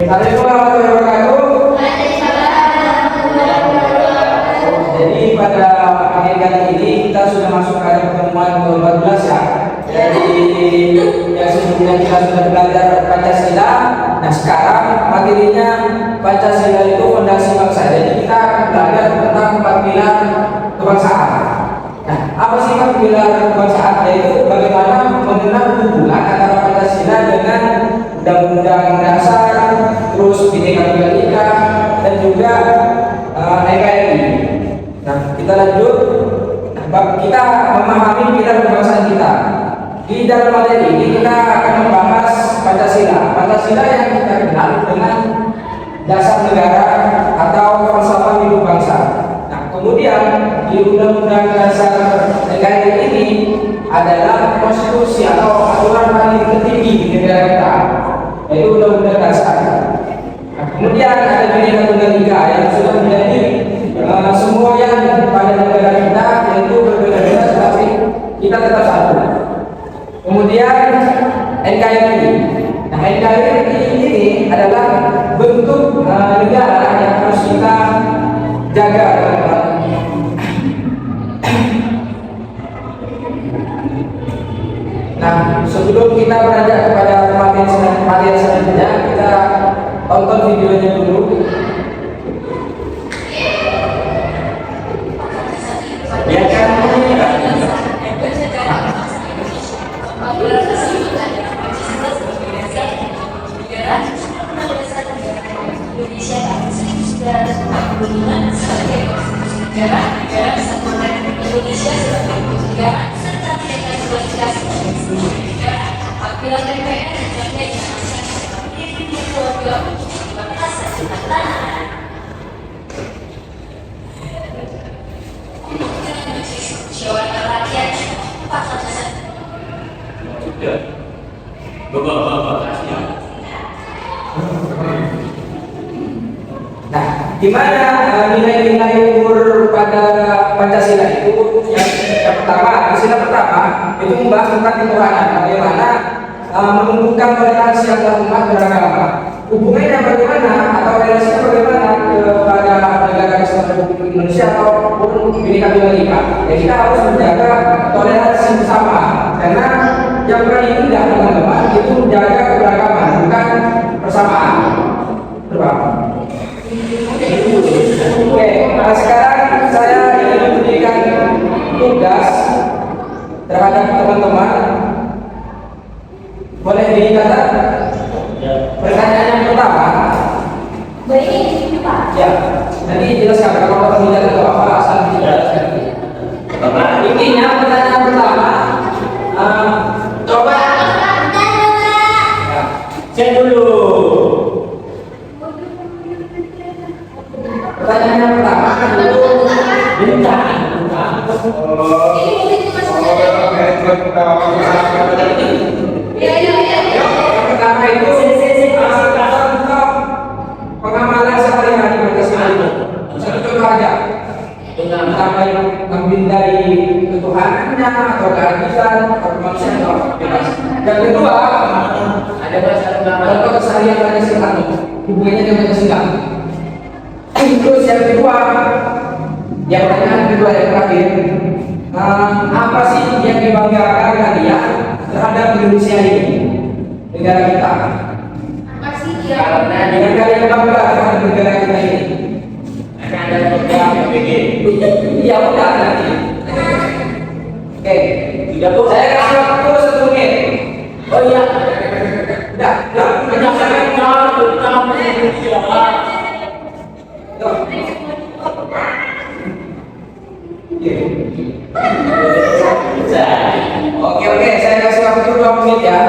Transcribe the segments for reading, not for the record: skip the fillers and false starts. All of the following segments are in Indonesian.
Assalamualaikum warahmatullahi wabarakatuh. Jadi pada pagi kali ini kita sudah masuk pada pertemuan ke-14 ya. Jadi yang sebelumnya kita sudah belajar Pancasila. Nah sekarang materinya Pancasila itu fondasi bangsa. Jadi kita akan belajar tentang 4 pilar kebangsaan. Nah apa sih 4 pilar kebangsaan? Yaitu bagaimana mengenal hubungan antara Pancasila dengan Undang-Undang Dasar, terus Bhinneka Tunggal Ika, dan juga NKRI. Nah, kita lanjut. Kita memahami pilar kebangsaan kita. Di dalam materi ini kita akan membahas Pancasila. Pancasila yang kita kenal dengan dasar negara atau falsafah hidup bangsa. Nah, kemudian di Undang-Undang Dasar NKRI ini adalah konstitusi atau aturan paling tertinggi di negara kita, yaitu Undang-Undang Dasar. Nah, kemudian ada Bhinneka Tunggal Ika yang sudah menjadi semua yang pada negara kita, yaitu berbeda-beda tetapi kita tetap satu. Kemudian NKRI. Nah, NKRI ini adalah bentuk negara yang harus kita jaga. Nah, sebelum kita beranjak kepada materi selanjutnya, kita tonton videonya dulu. Biarkan negara kesatuan Indonesia sebagai negara serta tidak kualitas negara. Apabila DPR dan Nah, di mana nilai-nilai umur pada Pancasila itu? Yang pertama, sila pertama itu membahas tentang ketuhanan, bagaimana menumbuhkan toleransi antar umat beragama. Hubungannya bagaimana atau relasinya bagaimana kepada negara Kesatuan Republik Indonesia ataupun Bhinneka Tunggal Ika. Ya, kita harus menjaga toleransi bersama, karena yang paling indah teman-teman itu menjaga keberagaman, bukan persamaan. Berbeda. Oke, sekarang saya ingin memberikan tugas terhadap teman-teman. Boleh dicatat? Pertanyaan yang pertama. Ya, nanti jelaskan kalau tidak itu apa asal dijelaskan. Intinya pertanyaan pertama. Coba. Ya, cek dulu. Pertanyaan yang pertama pertama itu contoh pengamalan sehari-hari Pancasila itu. Satu contoh aja. Pertama yang menghindari ketuhanannya atau keadilan atau kemanusiaan atau bebas. Yang kedua ada contoh keseharian Pancasila, hubungannya dengan Pancasila. Terus yang kedua, yang pertanyaan kedua yang terakhir, apa sih yang dibanggakan kalian terhadap Indonesia ini, negara kita? apa sih dia? Yang kalian bangga terhadap negara kita ini? Ada program PBG. Iya udah nanti. Oke, saya kasih waktu 1 menit. Oh iya, udah, penjelasan tentang Indonesia. Oke, saya kasih waktu 2 menit ya.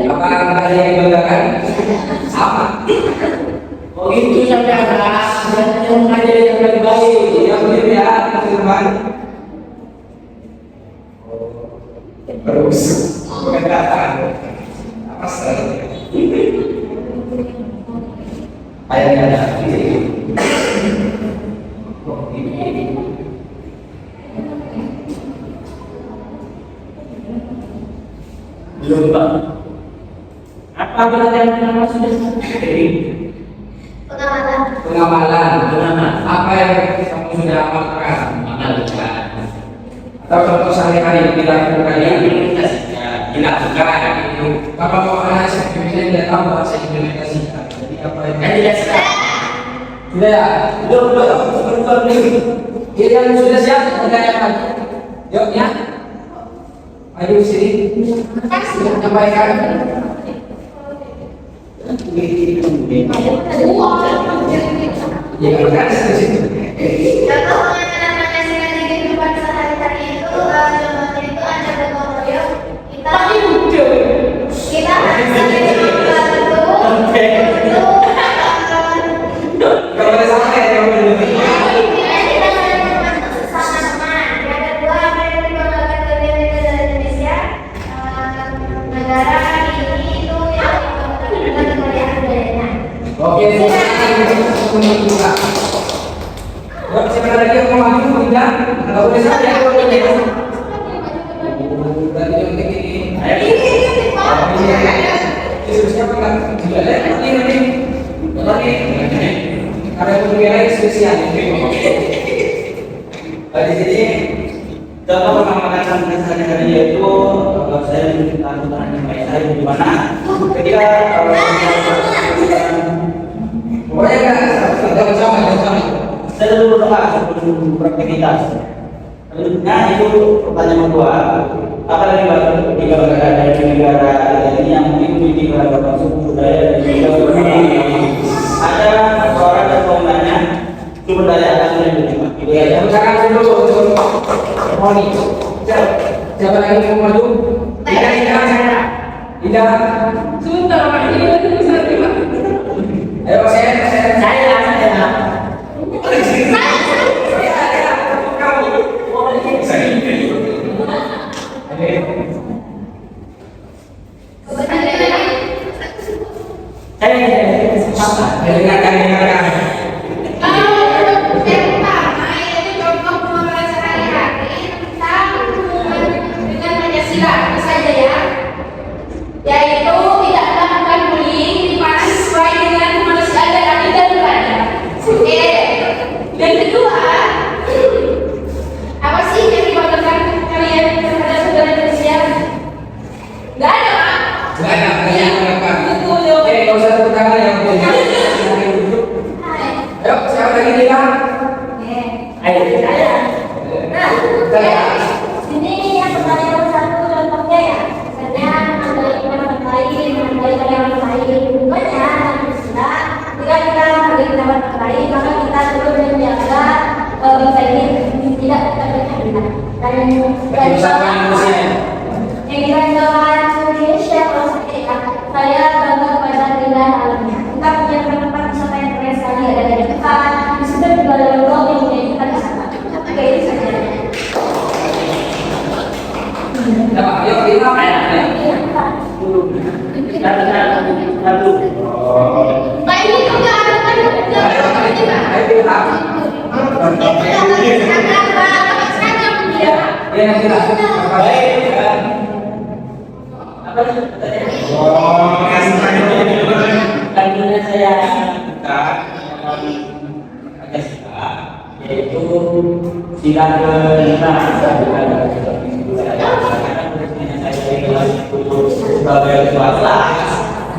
Apa ada yang dibanggakan? Sama. Oh itu sampai atas dan yang mengajar yang lebih baik, yang benar ya teman-teman. Terus pendekatan. Asal. Ayahnya ada. Belum Pak. Apa berarti nama sudah Pengamalan. Apa yang kamu sudah amalkan? mengamalkan Atau contoh sehari-hari dilakukan ya? dilakukan Itu. Kalau mau anak misalnya tidak tahu bahasa implementasikan. Jadi apa yang kan tidak sedap sudah ya? Belum. Jadi yang sudah siap, kita yang lagi. Yuk ya. Ayo sini. Sampaikan. Ya kan di situ. Contoh pengajaran Pancasila di kehidupan sehari-hari itu, contohnya itu ada gotong royong. Kita harus saling membantu untuk Gak boleh sampai ya, gak boleh. kita saling membantu sesama teman. Yang kedua, apa yang dibanggakan dari negara Indonesia, negara ini itu yang dibanggakan kekayaan budayanya. Oke, sekarang buka. Yuk, siapa lagi yang mau maju? Tidak. Gak boleh sampai ya, gak boleh. Berarti yang ini. Siapa kan? Tidak ada. Nanti. Karena pemilihan spesial. Di sini contoh pengamatan sehari-hari yaitu kalau saya melakukan baik saya di mana ketika pokoknya jangan sama. saya dulu berdoa sebelum beraktivitas. Selanjutnya itu pertanyaan kedua, apa yang dibanggakan dari negara ini yang memiliki beragam suku budaya dan juga ada seorang dan pemainnya sumber daya alam yang berlimpah. Itu ya. Usahakan dulu untuk Moni. Siapa lagi yang mau maju? Tidak. Sebentar Pak, ini nanti bisa terima. Ayo saya. Dengarkan. Yang pertama yaitu contoh pengenalan sehari-hari tentang hubungan dengan Pancasila, itu saja ya. Yaitu tidak melakukan bullying di mana sesuai dengan kemanusiaan dan adil dan beradab. Yang kedua, apa sih yang dibanggakan kalian terhadap saudara Indonesia? Gak ada, Pak. Enggak ada yang melakukan. Betul. Enggak usah tepuk tangan yang punya. Ayo, siapa lagi bilang? Ayo saya. Nah, ini yang pertanyaan satu contohnya ya, misalnya menghargai orang lain, menghargai karyawan lain. Bukannya Pancasila, jika kita menghargai karyawan lain, maka kita perlu menjaga bangsa ini tidak terpecah-belah. Dan Bersama Indonesia. yang dibanggakan Indonesia kalau saya bangga kepada keindahan alamnya. Kita punya tempat wisata yang keren sekali, ada dari depan, di situ juga ada logo yang menjadi tempat wisata. Oke, itu saja. Yuk, bilang. Satu. Pak, ini juga ada kan? Ayo bilang. Ya, bilang. Baik. Apa Lanjutnya saya buka Pancasila yaitu sila kelima sebagai ketua kelas,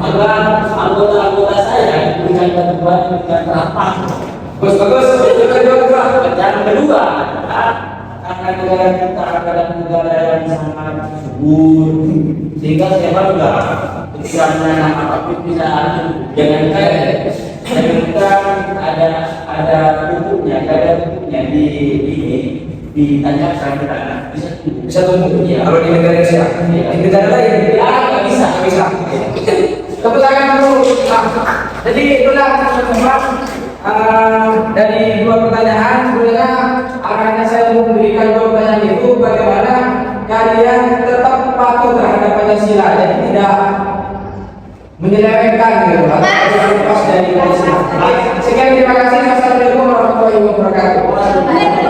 maka anggota-anggota saya diberikan bantuan dengan rapat. Bagus. Yang kedua, karena negara kita adalah negara yang sangat subur, sehingga siapa juga ketika menanam apapun bisa jangan kita ada pupuknya ditancapkan ke tanah Bisa tumbuh. Iya. Kalau di negara Indonesia, di negara lain nggak bisa. Tepuk tangan dulu. Jadi itulah teman-teman dari dua pertanyaan. Sebenarnya arahnya saya untuk memberikan dua pertanyaan itu bagaimana kalian tetap patuh terhadap Pancasila, jadi tidak menyampaikan gitu atau lepas dari Islam. Sekian terima kasih. Wassalamualaikum warahmatullahi wabarakatuh.